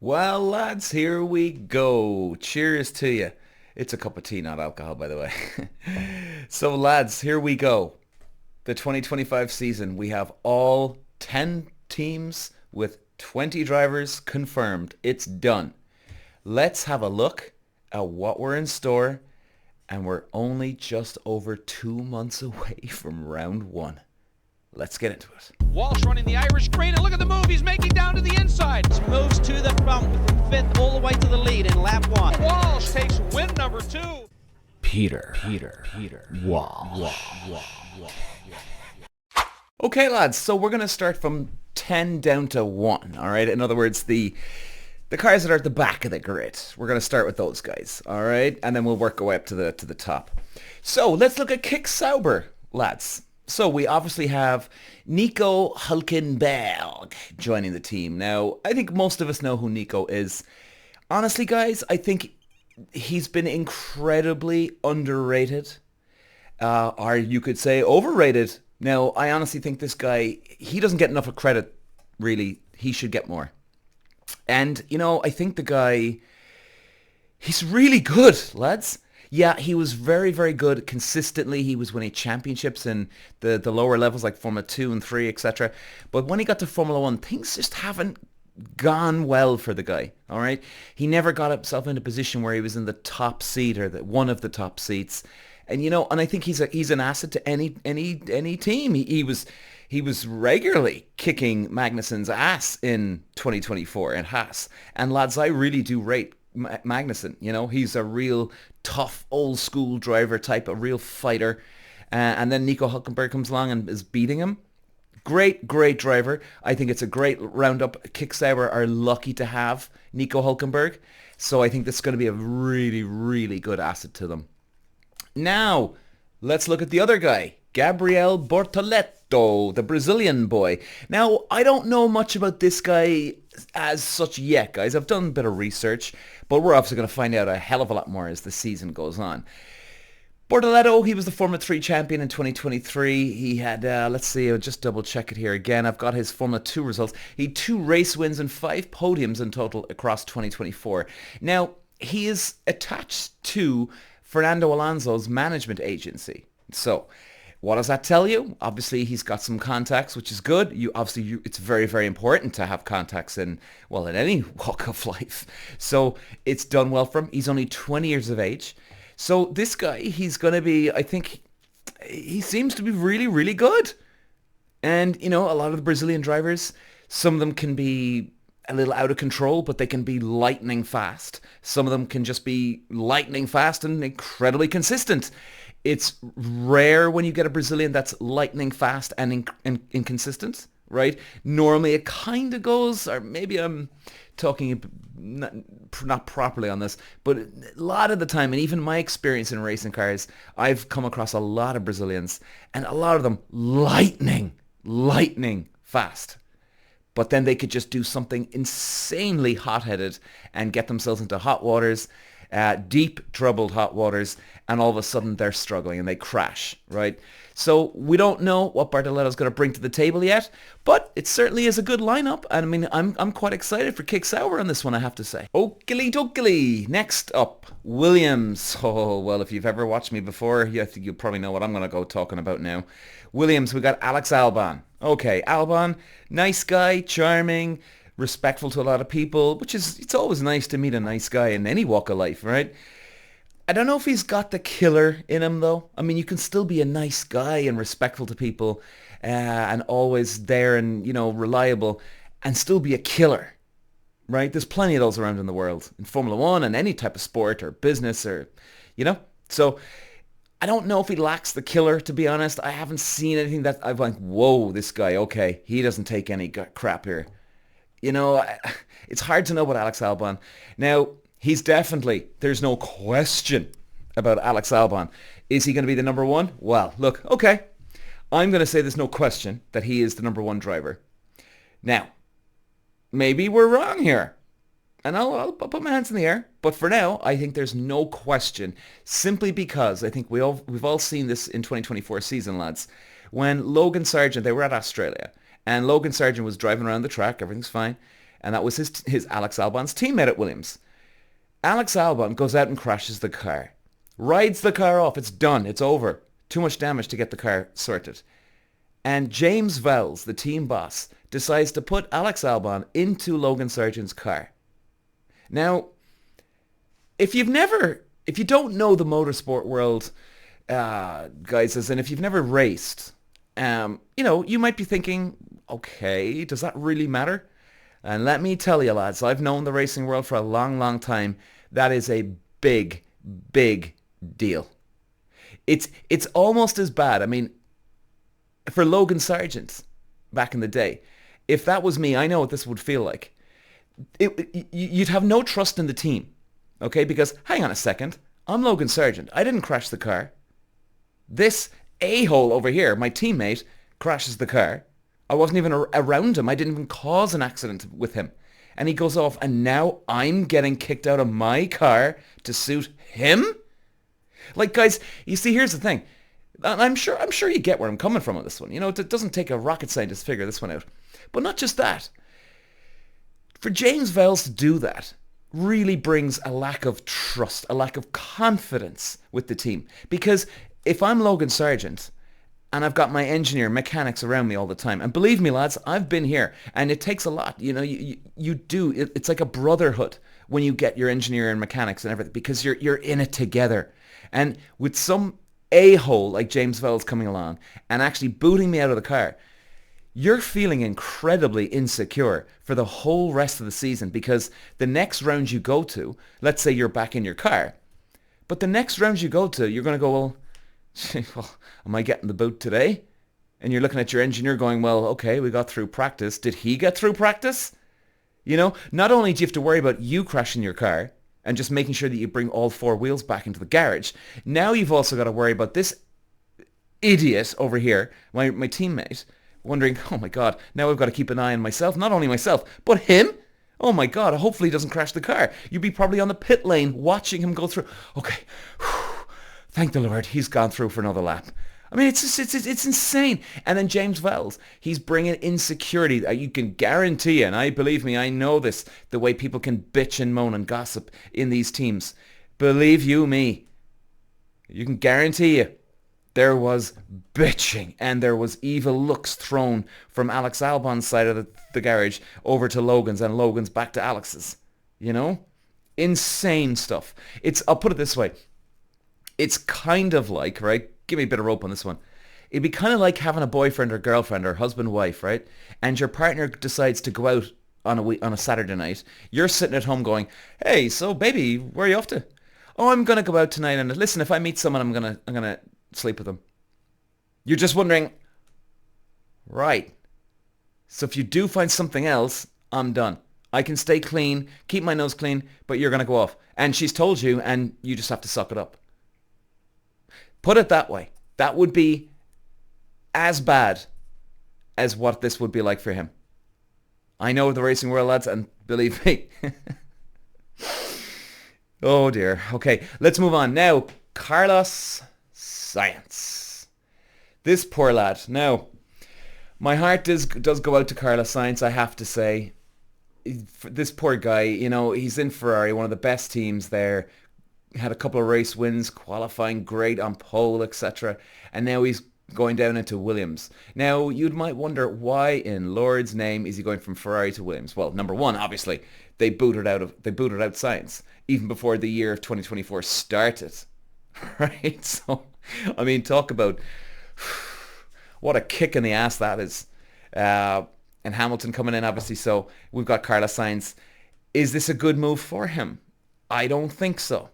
Well, lads, here we go. Cheers to you. It's a cup of tea, not alcohol, by the way. So, lads, here we go. The 2025 season, we have all 10 teams with 20 drivers confirmed. It's done. Let's have a look at what we're in store, and we're only just over 2 months away from round one. Let's get into it. Walsh running the Irish green, and look at the move. He's making down to the inside. Moves to the front from fifth all the way to the lead in lap one. Walsh takes win number two. Peter. Wow. Okay, lads, so we're going to start from 10 down to 1, all right? In other words, the cars that are at the back of the grid. We're going to start with those guys, all right? And then we'll work our way up to the top. So let's look at Kick Sauber, lads. So we obviously have Nico Hülkenberg joining the team. Now, I think most of us know who Nico is. Honestly, guys, I think he's been incredibly underrated. Or you could say overrated. Now, I honestly think this guy, he doesn't get enough of credit, really. He should get more. And, I think the guy, he's really good, lads. Yeah, he was very, very good consistently. He was winning championships in the lower levels like Formula 2 and 3, etc. But when he got to Formula 1, things just haven't gone well for the guy, all right? He never got himself in a position where he was in the top seat or one of the top seats. And and I think he's an asset to any team. He was regularly kicking Magnussen's ass in 2024 in Haas. And lads, I really do rate Magnussen. He's a real tough old school driver type, a real fighter. And then Nico Hülkenberg comes along and is beating him. Great driver. I think it's a great roundup. Kick Sauber are lucky to have Nico Hülkenberg. So I think this is going to be a really, really good asset to them. Now, let's look at the other guy, Gabriel Bortoleto, the Brazilian boy. Now, I don't know much about this guy as such yet, guys. I've done a bit of research, but we're obviously going to find out a hell of a lot more as the season goes on. Bortoleto, he was the Formula 3 champion in 2023. He had, let's see, I'll just double check it here again. I've got his Formula 2 results. He had 2 race wins and 5 podiums in total across 2024. Now, he is attached to Fernando Alonso's management agency. So, what does that tell you? Obviously, he's got some contacts, which is good. It's very, very important to have contacts in any walk of life. So, it's done well for him. He's only 20 years of age. So, this guy, he's going to be, I think, he seems to be really, really good. And, a lot of the Brazilian drivers, some of them can be a little out of control, but they can be lightning fast. Some of them can just be lightning fast and incredibly consistent. It's rare when you get a Brazilian that's lightning fast and inconsistent, right? Normally it kind of goes, or maybe I'm talking not properly on this, but a lot of the time, and even my experience in racing cars, I've come across a lot of Brazilians, and a lot of them lightning fast. But then they could just do something insanely hot-headed and get themselves into hot waters, deep, troubled hot waters, and all of a sudden they're struggling and they crash, right? So we don't know what Bartoletto's going to bring to the table yet, but it certainly is a good lineup. And I mean, I'm quite excited for Kick Sauber on this one, I have to say. Oakley dokley. Next up, Williams. Oh, well, if you've ever watched me before, I think you'll probably know what I'm going to go talking about now. Williams, we got Alex Albon. Okay, Albon, nice guy, charming, respectful to a lot of people, it's always nice to meet a nice guy in any walk of life, right? I don't know if he's got the killer in him, though. I mean, you can still be a nice guy and respectful to people and always there and, reliable and still be a killer, right? There's plenty of those around in the world, in Formula 1 and any type of sport or business or, So I don't know if he lacks the killer, to be honest. I haven't seen anything that I've like, whoa, this guy, okay, he doesn't take any crap here. It's hard to know about Alex Albon. Now, there's no question about Alex Albon. Is he going to be the number one? Well, look, okay. I'm going to say there's no question that he is the number one driver. Now, maybe we're wrong here. And I'll put my hands in the air. But for now, I think there's no question. Simply because I think we've all seen this in 2024 season, lads. When Logan Sargent, they were at Australia. And Logan Sargent was driving around the track. Everything's fine. and that was his Alex Albon's teammate at Williams. Alex Albon goes out and crashes the car, rides the car off. It's done. It's over. Too much damage to get the car sorted. And James Vowles, the team boss, decides to put Alex Albon into Logan Sargent's car. Now, if you don't know the motorsport world, guys, as in if you've never raced, you might be thinking, okay, does that really matter? And let me tell you, lads, I've known the racing world for a long, long time. That is a big, big deal. It's almost as bad. I mean, for Logan Sargent back in the day, if that was me, I know what this would feel like. You'd have no trust in the team, okay? Because, hang on a second, I'm Logan Sargent. I didn't crash the car. This a-hole over here, my teammate, crashes the car. I wasn't even around him. I didn't even cause an accident with him. And he goes off, and now I'm getting kicked out of my car to suit him? Like, guys, you see, here's the thing. I'm sure you get where I'm coming from on this one. It doesn't take a rocket scientist to figure this one out. But not just that. For James Vowles to do that really brings a lack of trust, a lack of confidence with the team. Because if I'm Logan Sargent and I've got my engineer, mechanics around me all the time, and believe me, lads, I've been here, and it takes a lot. You do. It's like a brotherhood when you get your engineer and mechanics and everything, because you're in it together. And with some a-hole like James Vowles coming along and actually booting me out of the car, you're feeling incredibly insecure for the whole rest of the season, because the next round you go to, let's say you're back in your car, but the next round you go to, you're going to go, well, am I getting the boot today? And you're looking at your engineer going, well, okay, we got through practice. Did he get through practice? Not only do you have to worry about you crashing your car and just making sure that you bring all four wheels back into the garage, now you've also got to worry about this idiot over here, my teammate, wondering, oh my God, now I've got to keep an eye on myself. Not only myself, but him. Oh my God, hopefully he doesn't crash the car. You'd be probably on the pit lane watching him go through. Okay, thank the Lord, he's gone through for another lap. I mean, it's insane. And then James Vowles, he's bringing insecurity. You can guarantee, and believe me, I know this, the way people can bitch and moan and gossip in these teams. Believe you me, you can guarantee you, there was bitching and there was evil looks thrown from Alex Albon's side of the garage over to Logan's, and Logan's back to Alex's. Insane stuff. I'll put it this way. It's kind of like, right? Give me a bit of rope on this one. It'd be kind of like having a boyfriend or girlfriend or husband, wife, right? And your partner decides to go out on a Saturday night. You're sitting at home going, hey, so baby, where are you off to? Oh, I'm going to go out tonight, and listen, if I meet someone, I'm going to sleep with them. You're just wondering, right. So if you do find something else, I'm done. I can stay clean, keep my nose clean, but you're going to go off. And she's told you, and you just have to suck it up. Put it that way. That would be as bad as what this would be like for him. I know the racing world, lads, and believe me. Oh dear. Okay, let's move on. Now, Carlos Sainz. This poor lad. Now, my heart does go out to Carlos Sainz, I have to say. This poor guy, he's in Ferrari, one of the best teams there. Had a couple of race wins, qualifying great on pole, etc. And now he's going down into Williams. Now, you might wonder, why in Lord's name is he going from Ferrari to Williams? Well, number one, obviously, they booted out Sainz even before the year of 2024 started. Right? So, I mean, talk about what a kick in the ass that is. And Hamilton coming in, obviously. So we've got Carlos Sainz. Is this a good move for him? I don't think so.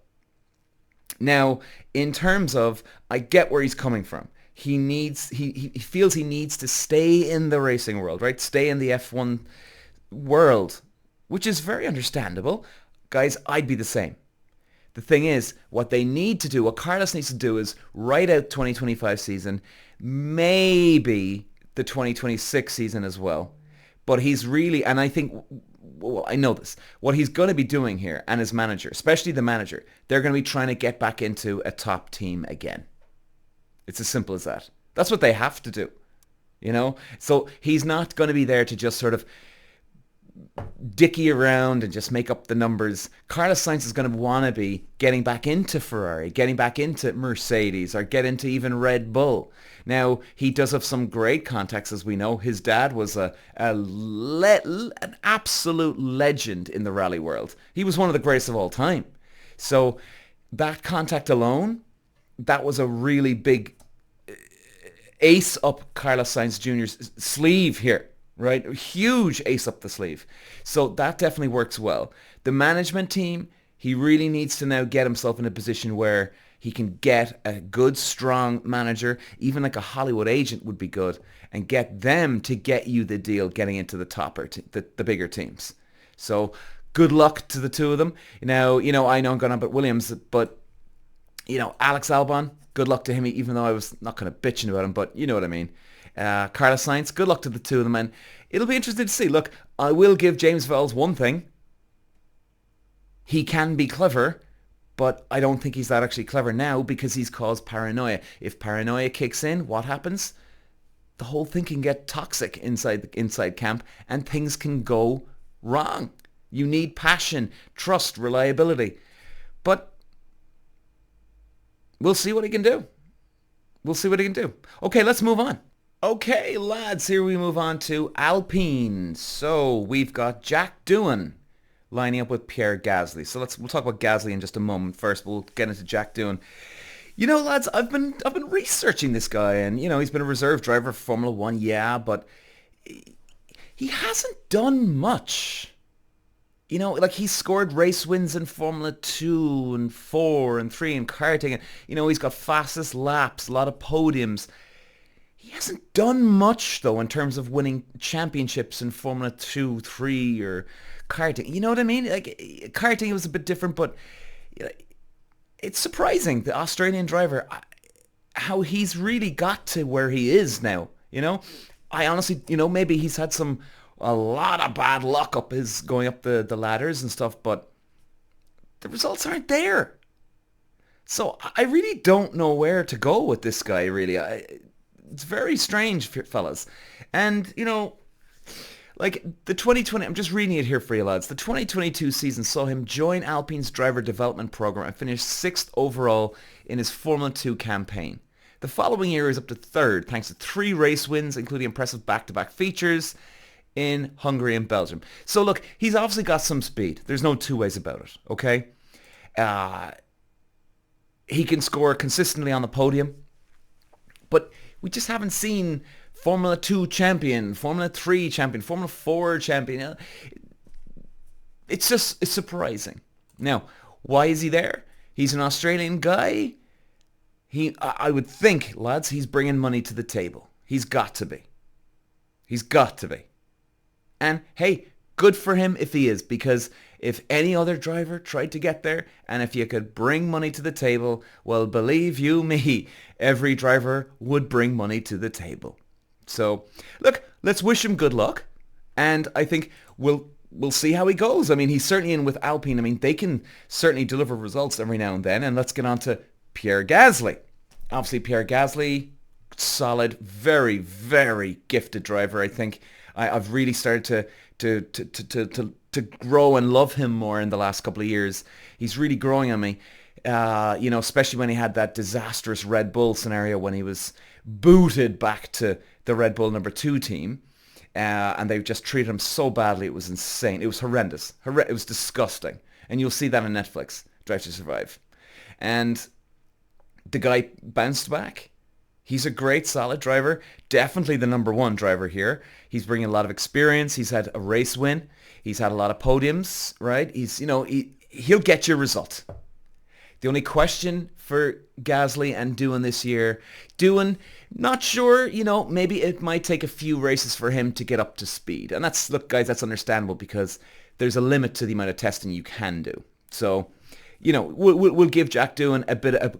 Now, in terms of, I get where he's coming from. He feels he needs to stay in the racing world, right? Stay in the F1 world, which is very understandable. Guys, I'd be the same. The thing is, what they need to do, what Carlos needs to do, is ride out 2025 season, maybe the 2026 season as well. But he's really, and I think, well, I know this, what he's going to be doing here, and his manager, especially the manager, they're going to be trying to get back into a top team again. It's as simple as that. That's what they have to do, So he's not going to be there to just sort of dicky around and just make up the numbers. Carlos Sainz is going to want to be getting back into Ferrari, getting back into Mercedes, or get into even Red Bull. Now, he does have some great contacts, as we know. His dad was an absolute legend in the rally world. He was one of the greatest of all time. So that contact alone, that was a really big ace up Carlos Sainz Jr.'s sleeve here. Right? A huge ace up the sleeve. So that definitely works well. The management team, he really needs to now get himself in a position where he can get a good, strong manager, even like a Hollywood agent would be good, and get them to get you the deal getting into the the bigger teams. So good luck to the two of them. Now, I know I'm going on about Williams, but, Alex Albon, good luck to him, even though I was not kind of bitching about him, but you know what I mean. Carlos Sainz, good luck to the two of them, and it'll be interesting to see. Look, I will give James Vowles one thing. He can be clever, but I don't think he's that actually clever now because he's caused paranoia. If paranoia kicks in, what happens? The whole thing can get toxic inside camp, and things can go wrong. You need passion, trust, reliability. But we'll see what he can do. Okay, let's move on. Okay, lads, here we move on to Alpine. So we've got Jack Doohan lining up with Pierre Gasly. So we'll talk about Gasly in just a moment. First, we'll get into Jack Doohan. Lads, I've been researching this guy, and he's been a reserve driver for Formula One, yeah, but he hasn't done much. He's scored race wins in Formula 2 and 4 and 3 in karting, and he's got fastest laps, a lot of podiums. He hasn't done much, though, in terms of winning championships in Formula 2, 3, or karting. You know what I mean? Like, karting was a bit different, but it's surprising, the Australian driver, how he's really got to where he is now, I honestly, maybe he's had a lot of bad luck going up the ladders and stuff, but the results aren't there. So I really don't know where to go with this guy, really. It's very strange, fellas. And, like the 2020, I'm just reading it here for you, lads. The 2022 season saw him join Alpine's driver development program and finish 6th overall in his Formula 2 campaign. The following year is up to 3rd, thanks to 3 race wins, including impressive back-to-back features in Hungary and Belgium. So look, he's obviously got some speed. There's no two ways about it, okay? He can score consistently on the podium, but we just haven't seen Formula 2 champion, Formula 3 champion, Formula 4 champion. It's surprising. Now, why is he there? He's an Australian guy. I would think, lads, he's bringing money to the table. He's got to be. And hey, good for him if he is, because if any other driver tried to get there, and if you could bring money to the table, well, believe you me, every driver would bring money to the table. So, look, let's wish him good luck, and I think we'll see how he goes. I mean, he's certainly in with Alpine. I mean, they can certainly deliver results every now and then, and let's get on to Pierre Gasly. Obviously, Pierre Gasly, solid, very, very gifted driver. I think I've really started to grow and love him more in the last couple of years. He's really growing on me, especially when he had that disastrous Red Bull scenario when he was booted back to the Red Bull number 2 team, and they just treated him so badly. It was insane. It was horrendous. It was disgusting. And you'll see that on Netflix, Drive to Survive. And the guy bounced back. He's a great, solid driver. Definitely the number 1 driver here. He's bringing a lot of experience. He's had a race win. He's had a lot of podiums, right? He'll get you a result. The only question for Gasly and Doohan this year, not sure, maybe it might take a few races for him to get up to speed. And look, guys, that's understandable because there's a limit to the amount of testing you can do. So, we'll give Jack Doohan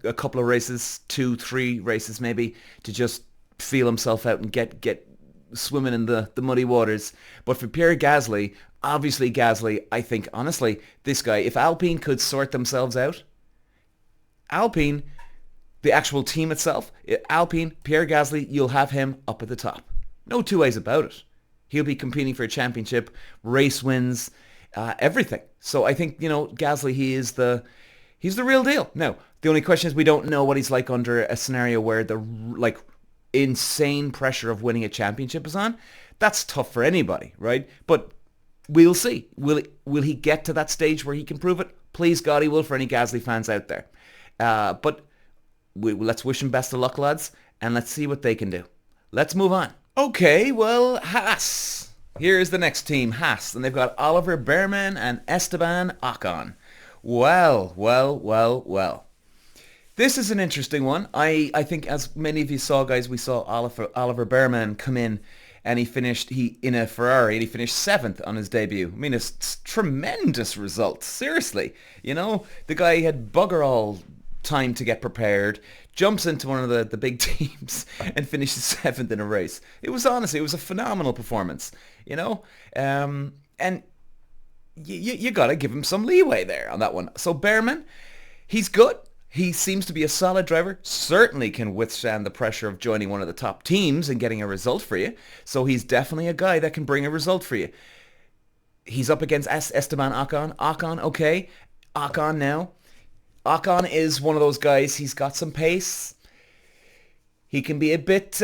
a couple of races, 2, 3 races maybe, to just feel himself out and get swimming in the muddy waters. But for Pierre Gasly, obviously Gasly, I think, honestly, this guy, if Alpine could sort themselves out, Alpine, the actual team itself, Alpine, Pierre Gasly, you'll have him up at the top. No two ways about it. He'll be competing for a championship, race wins, everything. So I think, Gasly, he's the real deal. Now, the only question is we don't know what he's like under a scenario where the insane pressure of winning a championship is on. That's tough for anybody, right? But we'll see. Will he get to that stage where he can prove it? Please God, he will, for any Gasly fans out there. But let's wish him best of luck, lads, and let's see what they can do. Let's move on. Okay, well, Haas. Here's the next team, Haas, and they've got Oliver Bearman and Esteban Ocon. Well. This is an interesting one. I think, as many of you saw, guys, we saw Oliver Bearman come in, and he finished in a Ferrari, and he finished 7th on his debut. I mean, it's tremendous result. Seriously, the guy had bugger all time to get prepared, jumps into one of the big teams and finishes 7th in a race. It was a phenomenal performance, and you got to give him some leeway there on that one. So Bearman, he's good. He seems to be a solid driver, certainly can withstand the pressure of joining one of the top teams and getting a result for you. So he's definitely a guy that can bring a result for you. He's up against Esteban Ocon. Ocon, okay. Ocon now. Ocon is one of those guys, he's got some pace. He can be a bit...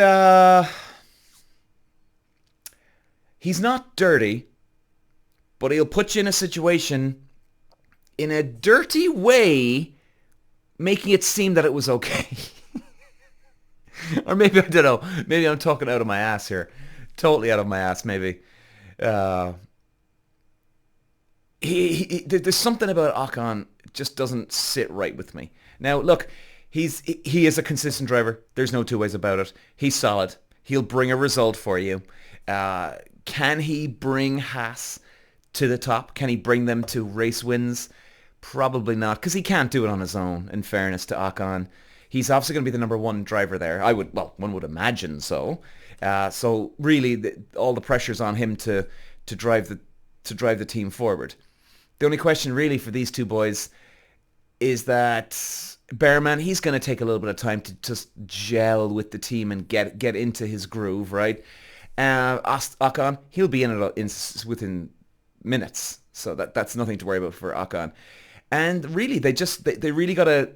he's not dirty, but he'll put you in a situation in a dirty way, making it seem that it was okay. Or maybe, I don't know, maybe I'm talking out of my ass here. Totally out of my ass, maybe. There's something about Ocon just doesn't sit right with me. Now, look, he is a consistent driver. There's no two ways about it. He's solid. He'll bring a result for you. Can he bring Haas to the top? Can he bring them to race wins? Probably not, because he can't do it on his own, in fairness to Ocon. He's obviously going to be the number one driver there. One would imagine so. So really, all the pressure's on him to drive the team forward. The only question really for these two boys is that Bearman, he's going to take a little bit of time to just gel with the team and get into his groove, right? Ocon, he'll be in it within minutes, so that's nothing to worry about for Ocon. And really, they really got to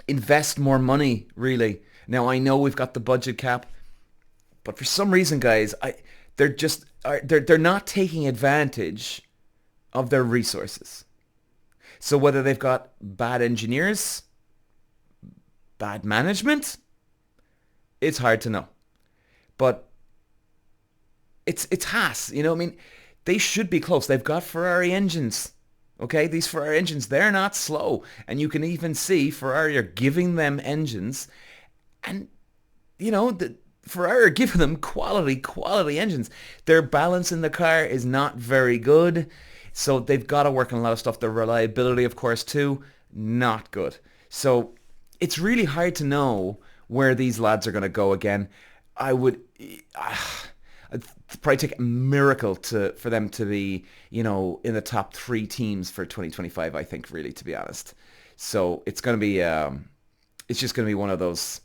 invest more money, really. Now, I know we've got the budget cap, but for some reason, guys, they're not taking advantage of their resources. So whether they've got bad engineers, bad management, it's hard to know. But it's Haas, I mean, they should be close. They've got Ferrari engines. Okay, these Ferrari engines, they're not slow. And you can even see Ferrari are giving them engines. And, the Ferrari are giving them quality engines. Their balance in the car is not very good. So they've got to work on a lot of stuff. Their reliability, of course, too, not good. So it's really hard to know where these lads are going to go again. It'd probably take a miracle for them to be, in the top 3 teams for 2025, I think, really, to be honest. So it's going to be, it's just going to be one of those,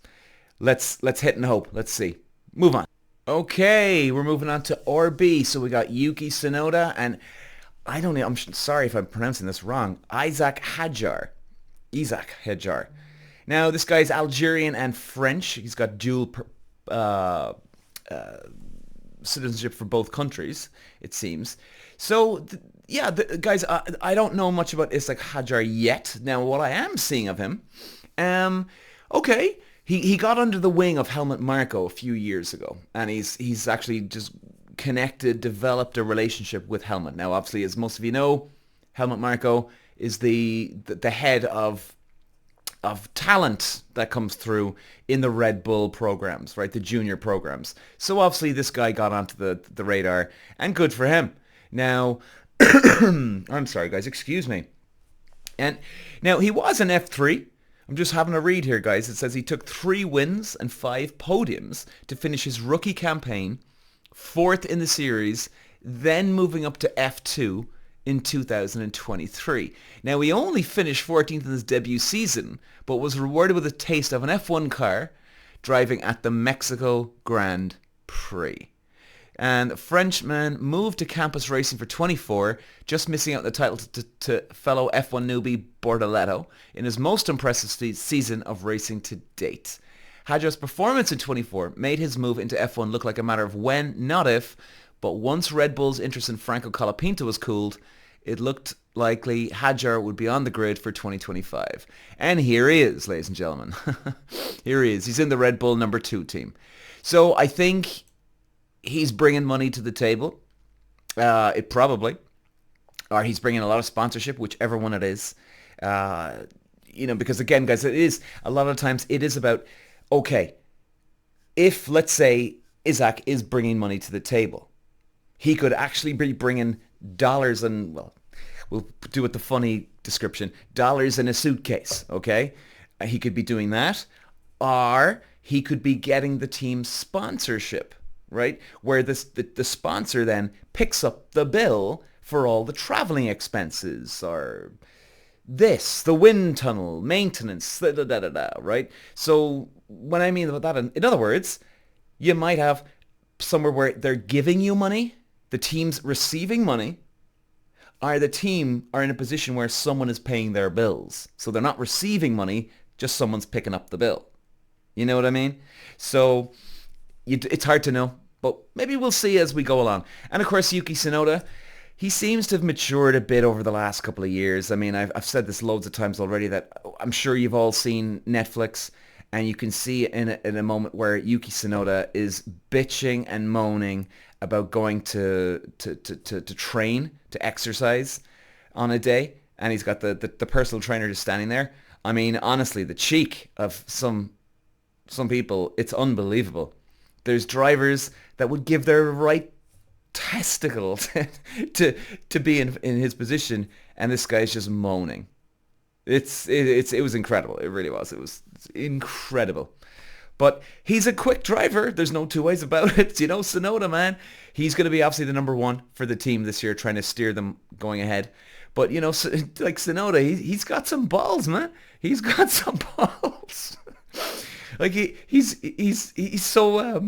let's hit and hope. Let's see. Move on. Okay, we're moving on to RB. So we got Yuki Tsunoda and, I'm sorry if I'm pronouncing this wrong, Isaac Hadjar. Now, this guy's Algerian and French. He's got dual citizenship for both countries, it seems. So, guys, I don't know much about Isaac Hadjar yet. Now, what I am seeing of him, okay, he got under the wing of Helmut Marko a few years ago, and he's actually just developed a relationship with Helmut. Now, obviously, as most of you know, Helmut Marko is the head of talent that comes through in the Red Bull programs, right? The junior programs. So obviously this guy got onto the radar, and good for him. Now, I'm sorry guys, excuse me. And now he was an F3. I'm just having a read here, guys. It says he took 3 wins and 5 podiums to finish his rookie campaign, 4th in the series, then moving up to F2 in 2023. Now, he only finished 14th in his debut season, but was rewarded with a taste of an F1 car driving at the Mexico Grand Prix. And the Frenchman moved to campus racing for 24, just missing out the title to fellow F1 newbie Bortoleto in his most impressive season of racing to date. Hadjar's performance in 24 made his move into F1 look like a matter of when, not if, but once Red Bull's interest in Franco Colapinto was cooled, it looked likely Hadjar would be on the grid for 2025. And here he is, ladies and gentlemen. Here he is. He's in the Red Bull number 2 team. So I think he's bringing money to the table. Or he's bringing a lot of sponsorship, whichever one it is. Because again, guys, it is, a lot of times it is about, okay, if, let's say, Isaac is bringing money to the table, he could actually be bringing dollars and, well, we'll do it the funny description, dollars in a suitcase, okay? He could be doing that, or he could be getting the team sponsorship, right? Where the sponsor then picks up the bill for all the traveling expenses, or the wind tunnel, maintenance, right? So what I mean about that, in other words, you might have somewhere where they're giving you money, the team's receiving money, or the team are in a position where someone is paying their bills. So they're not receiving money, just someone's picking up the bill. You know what I mean? So it's hard to know, but maybe we'll see as we go along. And of course, Yuki Tsunoda, he seems to have matured a bit over the last couple of years. I mean, I've said this loads of times already that I'm sure you've all seen Netflix, and you can see in a moment where Yuki Tsunoda is bitching and moaning about going to train, to exercise on a day, and he's got the personal trainer just standing there. I mean, honestly, the cheek of some people, it's unbelievable. There's drivers that would give their right testicle to be in his position, and this guy's just moaning. It was incredible. It really was. It's incredible. But he's a quick driver. There's no two ways about it. Tsunoda, man, he's going to be obviously the number 1 for the team this year, trying to steer them going ahead. But, like Tsunoda, he's got some balls, man. He's got some balls. Like he's so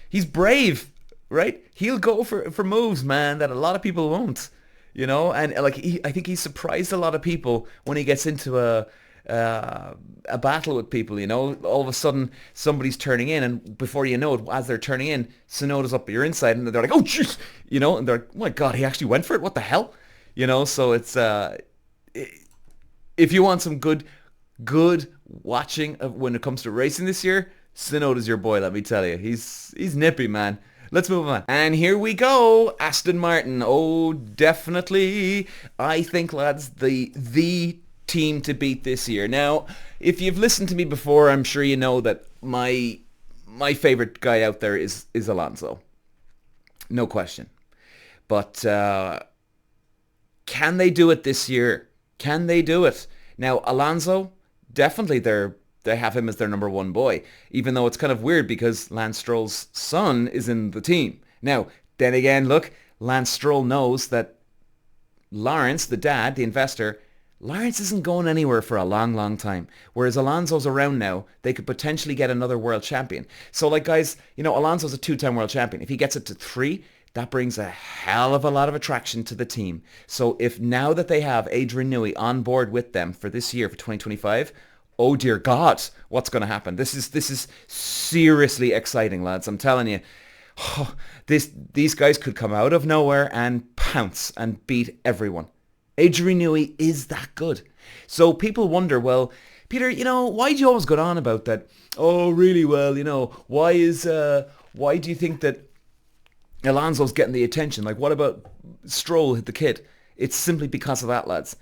he's brave, right? He'll go for moves, man, that a lot of people won't. And like I think he surprised a lot of people when he gets into a battle with people. All of a sudden somebody's turning in, and before you know it, as they're turning in, Tsunoda's up your inside, and they're like, oh jeez, and they're like, oh my god, he actually went for it. What the hell? So it's if you want some good watching when it comes to racing this year, Tsunoda's your boy. Let me tell you, he's nippy, man. Let's move on. And here we go. Aston Martin. Oh, definitely. I think, lads, the team to beat this year. Now, if you've listened to me before, I'm sure you know that my favorite guy out there is Alonso. No question. But can they do it this year? Can they do it? Now, Alonso, definitely they have him as their number 1 boy, even though it's kind of weird because Lance Stroll's son is in the team. Now, then again, look, Lance Stroll knows that Lawrence, the dad, the investor, Lawrence isn't going anywhere for a long, long time. Whereas Alonso's around now, they could potentially get another world champion. So like guys, Alonso's a 2-time world champion. If he gets it to 3, that brings a hell of a lot of attraction to the team. So if now that they have Adrian Newey on board with them for this year, for 2025, oh dear God, what's going to happen? This is seriously exciting, lads. I'm telling you, these guys could come out of nowhere and pounce and beat everyone. Adrian Newey is that good. So people wonder, well, Peter, why do you always go on about that? Oh, really? Well, why do you think that Alonso's getting the attention? Like, what about Stroll, the kid? It's simply because of that, lads.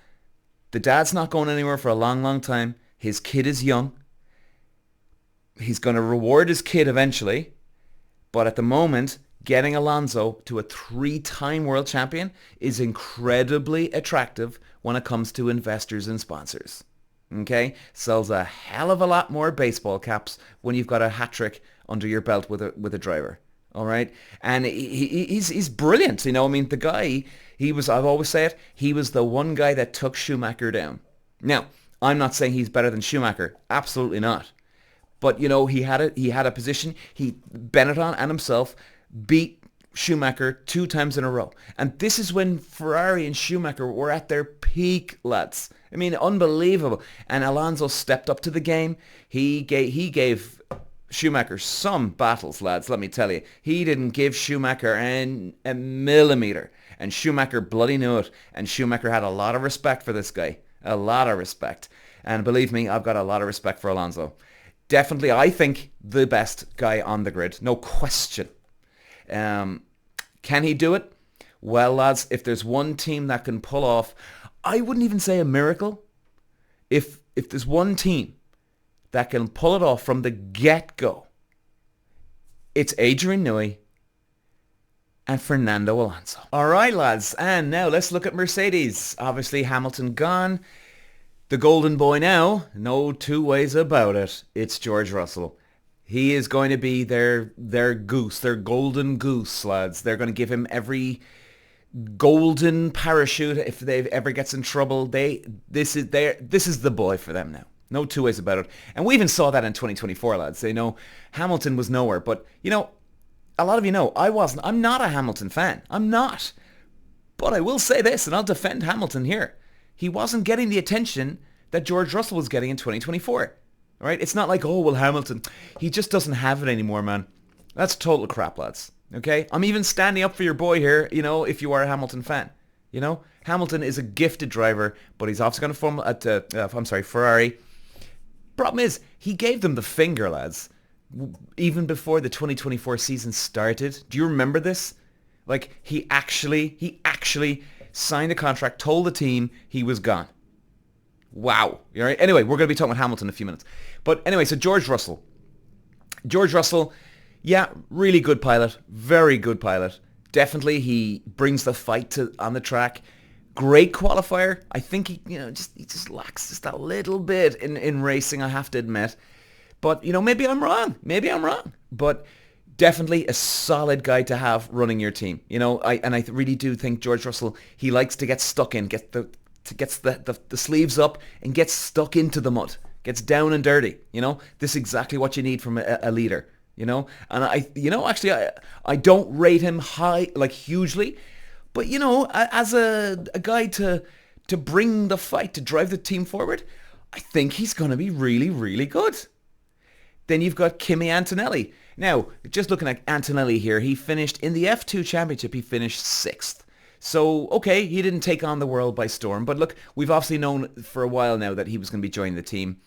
The dad's not going anywhere for a long, long time. His kid is young. He's going to reward his kid eventually. But at the moment, getting Alonso to a 3-time world champion is incredibly attractive when it comes to investors and sponsors. Okay? Sells a hell of a lot more baseball caps when you've got a hat-trick under your belt with a driver. All right? And he's brilliant. The guy, I've always said, he was the one guy that took Schumacher down. Now, I'm not saying he's better than Schumacher. Absolutely not. But, he had a position. Benetton and himself beat Schumacher 2 times in a row. And this is when Ferrari and Schumacher were at their peak, lads. I mean, unbelievable. And Alonso stepped up to the game. He gave Schumacher some battles, lads, let me tell you. He didn't give Schumacher a millimeter. And Schumacher bloody knew it. And Schumacher had a lot of respect for this guy. A lot of respect. And believe me, I've got a lot of respect for Alonso. Definitely, I think, the best guy on the grid. No question. Can he do it? Well, lads, if there's one team that can pull off, I wouldn't even say a miracle. If there's one team that can pull it off from the get-go, it's Adrian Newey and Fernando Alonso. All right, lads, and now let's look at Mercedes. Obviously, Hamilton gone. The golden boy now, no two ways about it. It's George Russell. He is going to be their goose, their golden goose, lads. They're going to give him every golden parachute if they ever gets in trouble. This is the boy for them now. No two ways about it. And we even saw that in 2024, lads. They know Hamilton was nowhere. But, a lot of you know, I'm not a Hamilton fan. I'm not. But I will say this, and I'll defend Hamilton here. He wasn't getting the attention that George Russell was getting in 2024. All right? It's not like, oh, well, Hamilton, he just doesn't have it anymore, man. That's total crap, lads. Okay? I'm even standing up for your boy here, if you are a Hamilton fan. Hamilton is a gifted driver, but he's obviously going to form at, Ferrari. Problem is, he gave them the finger, lads, even before the 2024 season started. Do you remember this? Like, he actually signed a contract, told the team he was gone. Wow. All right? Anyway, we're going to be talking about Hamilton in a few minutes. But anyway, so George Russell. Yeah, really good pilot. Very good pilot. Definitely, he brings the fight on the track. Great qualifier. I think he just lacks just a little bit in racing, I have to admit. But, maybe I'm wrong. But definitely a solid guy to have running your team. I really do think George Russell, he likes to get stuck in, gets the sleeves up and gets stuck into the mud, gets down and dirty. This is exactly what you need from a leader. And I don't rate him high, like hugely, but as a guy to bring the fight, to drive the team forward, I think he's going to be really, really good. Then you've got Kimi Antonelli. Now, just looking at Antonelli here, he finished in the F2 Championship, he finished 6th. So, okay, he didn't take on the world by storm, but look, we've obviously known for a while now that he was going to be joining the team.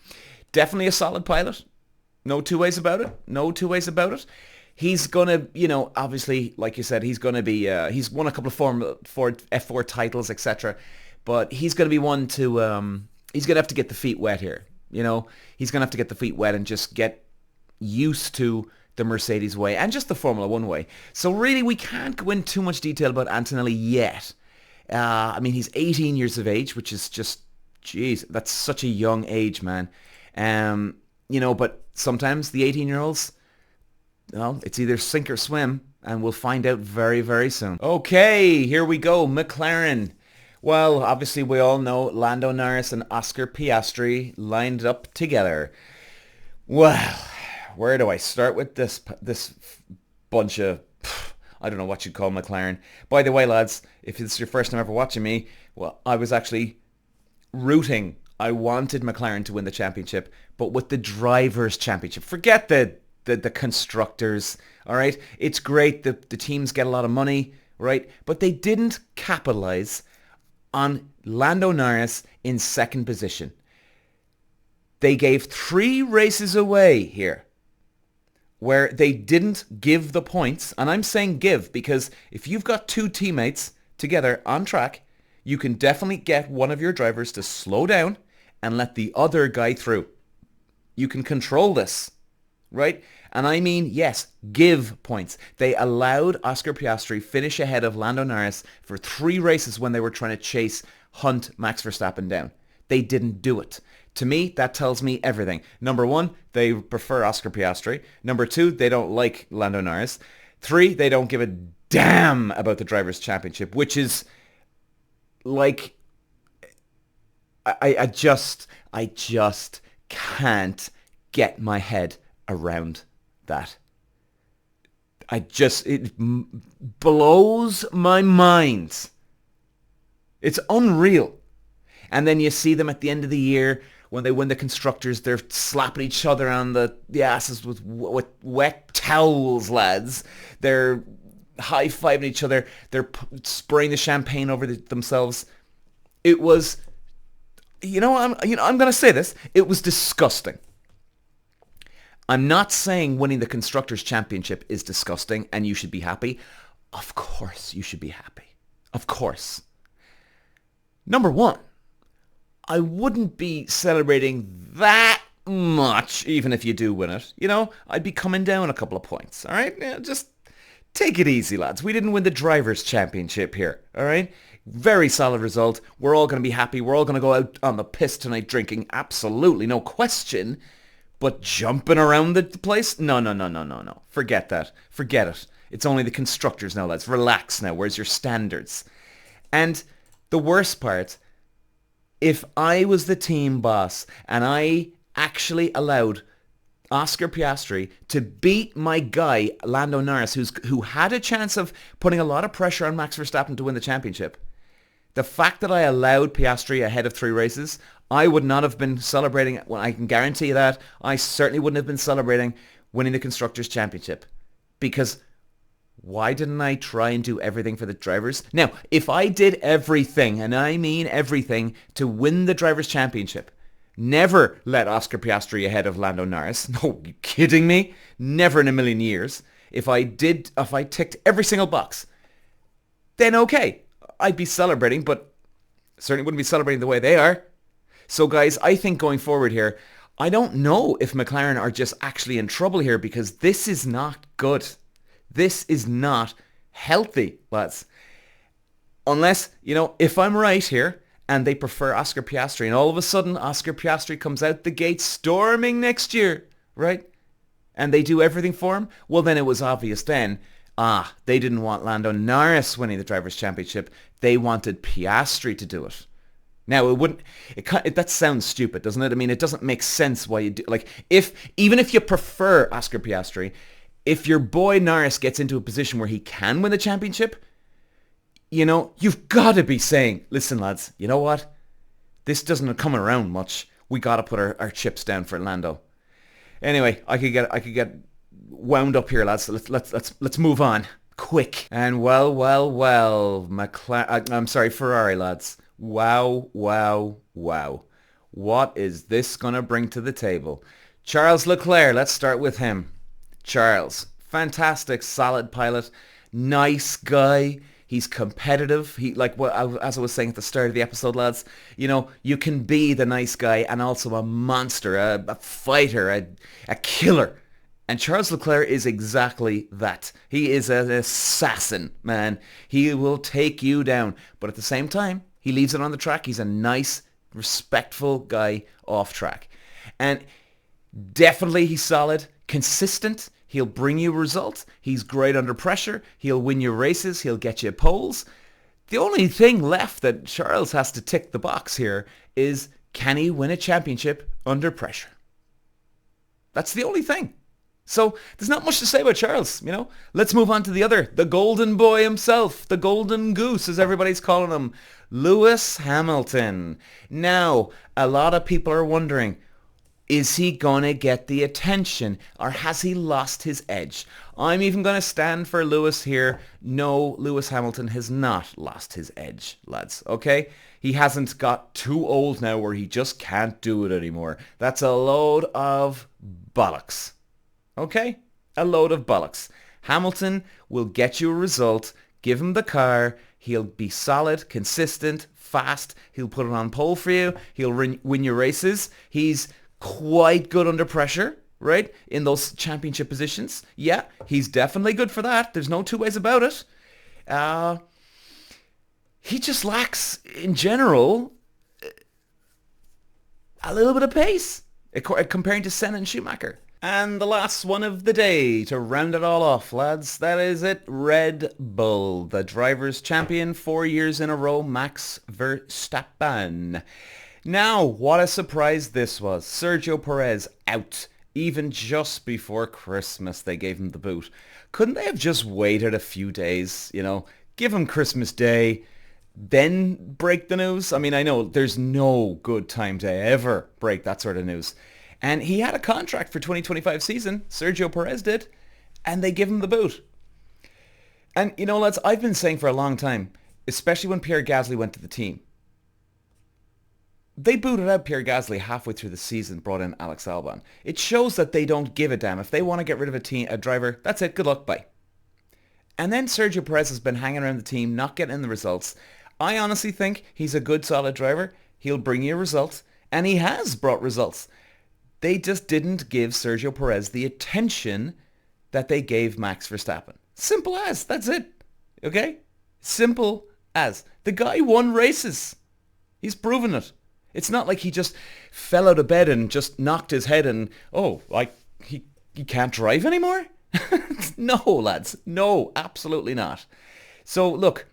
Definitely a solid pilot. No two ways about it. He's going to, obviously, like you said, he's going to be, he's won a couple of F4 titles, etc. But he's going to be one to, he's going to have to get the feet wet here. He's going to have to get the feet wet and just get used to the Mercedes way and just the Formula One way. So really, we can't go into too much detail about Antonelli yet. He's 18 years of age, which is just, jeez, that's such a young age, man. But sometimes the 18-year-olds, it's either sink or swim, and we'll find out very, very soon. Okay, here we go, McLaren. Well, obviously we all know Lando Norris and Oscar Piastri lined up together. Well, where do I start with this bunch of, I don't know what you'd call McLaren. By the way, lads, if this is your first time ever watching me, well, I was actually rooting. I wanted McLaren to win the championship, but with the Drivers' Championship. Forget the constructors, all right? It's great that the teams get a lot of money, right? But they didn't capitalize on Lando Norris in 2nd position. They gave 3 races away here where they didn't give the points. And I'm saying give because if you've got 2 teammates together on track, you can definitely get one of your drivers to slow down and let the other guy through. You can control this, right? And I mean, yes, give points. They allowed Oscar Piastri finish ahead of Lando Norris for 3 races when they were trying to hunt Max Verstappen down. They didn't do it. To me, that tells me everything. Number 1, they prefer Oscar Piastri. Number 2, they don't like Lando Norris. 3, they don't give a damn about the Drivers' Championship, which is like, I just can't get my head around that. blows my mind. It's unreal. And then you see them at the end of the year when they win the constructors, they're slapping each other on the asses with wet towels, lads. They're high-fiving each other. They're spraying the champagne over themselves. It was, I'm going to say this. It was disgusting. I'm not saying winning the Constructors' Championship is disgusting and you should be happy. Of course you should be happy. Of course. Number one, I wouldn't be celebrating that much, even if you do win it. I'd be coming down a couple of points, all right? Just take it easy, lads. We didn't win the Drivers' Championship here, all right? Very solid result. We're all going to be happy. We're all going to go out on the piss tonight drinking. Absolutely, no question. But jumping around the place? No. Forget that. Forget it. It's only the constructors now, lads. Relax now. Where's your standards? And the worst part, if I was the team boss and I actually allowed Oscar Piastri to beat my guy, Lando Norris, who had a chance of putting a lot of pressure on Max Verstappen to win the championship, the fact that I allowed Piastri ahead of 3 races, I would not have been celebrating, well, I can guarantee you that, I certainly wouldn't have been celebrating winning the Constructors' Championship. Because why didn't I try and do everything for the drivers? Now, if I did everything, and I mean everything, to win the Drivers' Championship, never let Oscar Piastri ahead of Lando Norris. No, you kidding me? Never in a million years. If I ticked every single box, then okay, I'd be celebrating, but certainly wouldn't be celebrating the way they are. So guys, I think going forward here, I don't know if McLaren are just actually in trouble here because this is not good. This is not healthy, lads. Unless, if I'm right here and they prefer Oscar Piastri and all of a sudden Oscar Piastri comes out the gate storming next year, right? And they do everything for him, well then it was obvious then, they didn't want Lando Norris winning the Drivers' Championship. They wanted Piastri to do it. Now, that sounds stupid, doesn't it? I mean, it doesn't make sense why you do, even if you prefer Oscar Piastri, if your boy Norris gets into a position where he can win the championship, you've got to be saying, listen, lads, you know what? This doesn't come around much. We got to put our chips down for Lando. Anyway, I could get wound up here, lads. So let's move on quick. And Ferrari, lads. Wow. What is this going to bring to the table? Charles Leclerc, let's start with him. Charles, fantastic, solid pilot, nice guy. He's competitive. As I was saying at the start of the episode, lads, you can be the nice guy and also a monster, a fighter, a killer. And Charles Leclerc is exactly that. He is an assassin, man. He will take you down. But at the same time, he leaves it on the track. He's a nice, respectful guy off track. And definitely he's solid, consistent. He'll bring you results. He's great under pressure. He'll win your races. He'll get you poles. The only thing left that Charles has to tick the box here is, can he win a championship under pressure? That's the only thing. So there's not much to say about Charles, Let's move on to the golden boy himself, the golden goose, as everybody's calling him, Lewis Hamilton. Now, a lot of people are wondering, is he going to get the attention or has he lost his edge? I'm even going to stand for Lewis here. No, Lewis Hamilton has not lost his edge, lads, okay? He hasn't got too old now where he just can't do it anymore. That's a load of bollocks. Okay? A load of bollocks. Hamilton will get you a result. Give him the car. He'll be solid, consistent, fast. He'll put it on pole for you. He'll win your races. He's quite good under pressure, right? In those championship positions. Yeah, he's definitely good for that. There's no two ways about it. He just lacks, in general, a little bit of pace comparing to Senna and Schumacher. And the last one of the day to round it all off, lads. That is it. Red Bull, the drivers' champion 4 years in a row, Max Verstappen. Now, what a surprise this was. Sergio Perez out. Even just before Christmas, they gave him the boot. Couldn't they have just waited a few days, give him Christmas Day, then break the news? I mean, I know there's no good time to ever break that sort of news. And he had a contract for 2025 season, Sergio Perez did, and they give him the boot. And, lads, I've been saying for a long time, especially when Pierre Gasly went to the team, they booted out Pierre Gasly halfway through the season, brought in Alex Albon. It shows that they don't give a damn. If they want to get rid of a driver, that's it. Good luck, bye. And then Sergio Perez has been hanging around the team, not getting the results. I honestly think he's a good, solid driver. He'll bring you results, and he has brought results. They just didn't give Sergio Perez the attention that they gave Max Verstappen. Simple as. That's it. Okay? Simple as. The guy won races. He's proven it. It's not like he just fell out of bed and just knocked his head and, he can't drive anymore? No, lads. No, absolutely not. So, look,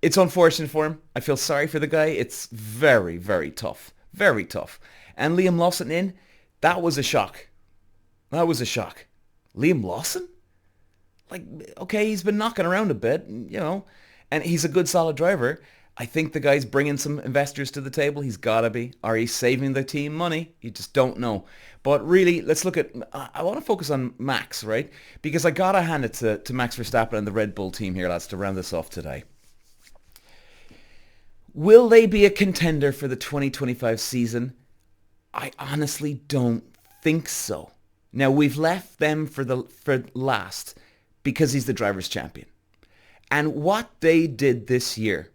it's unfortunate for him. I feel sorry for the guy. It's very, very tough. Very tough. And Liam Lawson in, that was a shock. That was a shock. Liam Lawson? Okay, he's been knocking around a bit, and he's a good, solid driver. I think the guy's bringing some investors to the table. He's got to be. Are he saving the team money? You just don't know. But really, let's look at... I want to focus on Max, right? Because I got to hand it to Max Verstappen and the Red Bull team here, lads, to round this off today. Will they be a contender for the 2025 season? I honestly don't think so. Now, we've left them for last because he's the driver's champion. And what they did this year,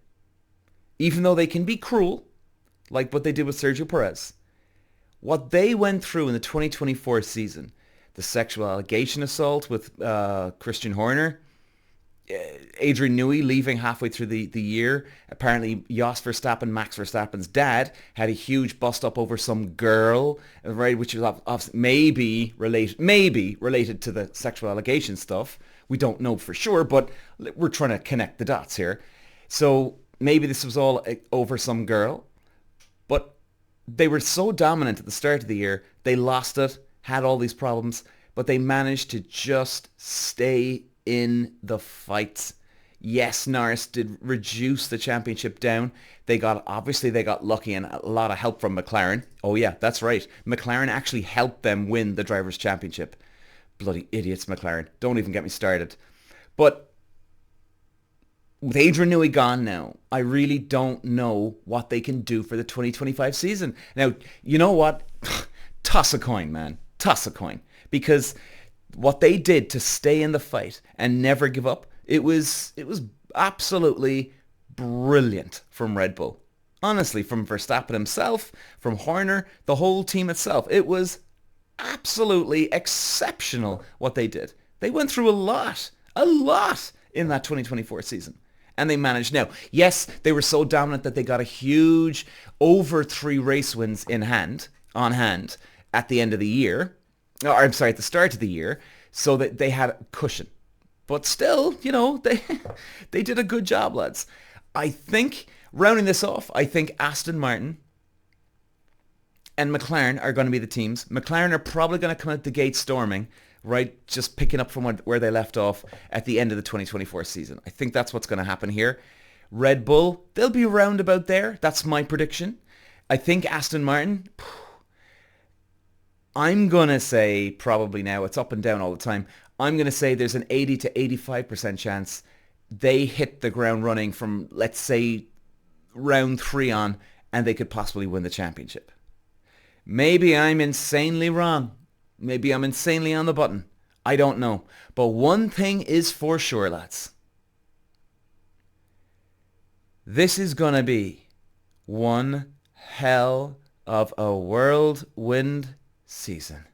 even though they can be cruel, like what they did with Sergio Perez, what they went through in the 2024 season, the sexual allegation assault with Christian Horner, Adrian Newey leaving halfway through the year. Apparently, Jos Verstappen, Max Verstappen's dad, had a huge bust-up over some girl, right, which was maybe related to the sexual allegation stuff. We don't know for sure, but we're trying to connect the dots here. So maybe this was all over some girl, but they were so dominant at the start of the year, they lost it, had all these problems, but they managed to just stay in the fights. Yes, Norris did reduce the championship down. They got lucky and a lot of help from McLaren. Oh yeah, that's right. McLaren actually helped them win the Drivers' Championship. Bloody idiots, McLaren. Don't even get me started. But with Adrian Newey gone now, I really don't know what they can do for the 2025 season. Now, you know what? Toss a coin, man. Toss a coin. Because what they did to stay in the fight and never give up, it was absolutely brilliant from Red Bull. Honestly, from Verstappen himself, from Horner, the whole team itself. It was absolutely exceptional what they did. They went through a lot in that 2024 season. And they managed. Now, yes, they were so dominant that they got a huge over 3 race wins on hand at the end of the year. At the start of the year, so that they had a cushion. But still, they did a good job, lads. I think, rounding this off, I think Aston Martin and McLaren are going to be the teams. McLaren are probably going to come out the gate storming, right? Just picking up from where they left off at the end of the 2024 season. I think that's what's going to happen here. Red Bull, they'll be around about there. That's my prediction. I think Aston Martin, I'm going to say probably now, it's up and down all the time, I'm going to say there's an 80 to 85% chance they hit the ground running from, let's say, round 3 on, and they could possibly win the championship. Maybe I'm insanely wrong. Maybe I'm insanely on the button. I don't know. But one thing is for sure, lads. This is going to be one hell of a whirlwind season.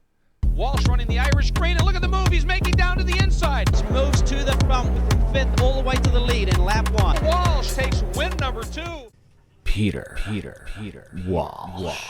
Walsh running the Irish green, and look at the move he's making down to the inside. Moves to the front from 5th all the way to the lead in lap 1. Walsh takes win number 2. Peter. Walsh.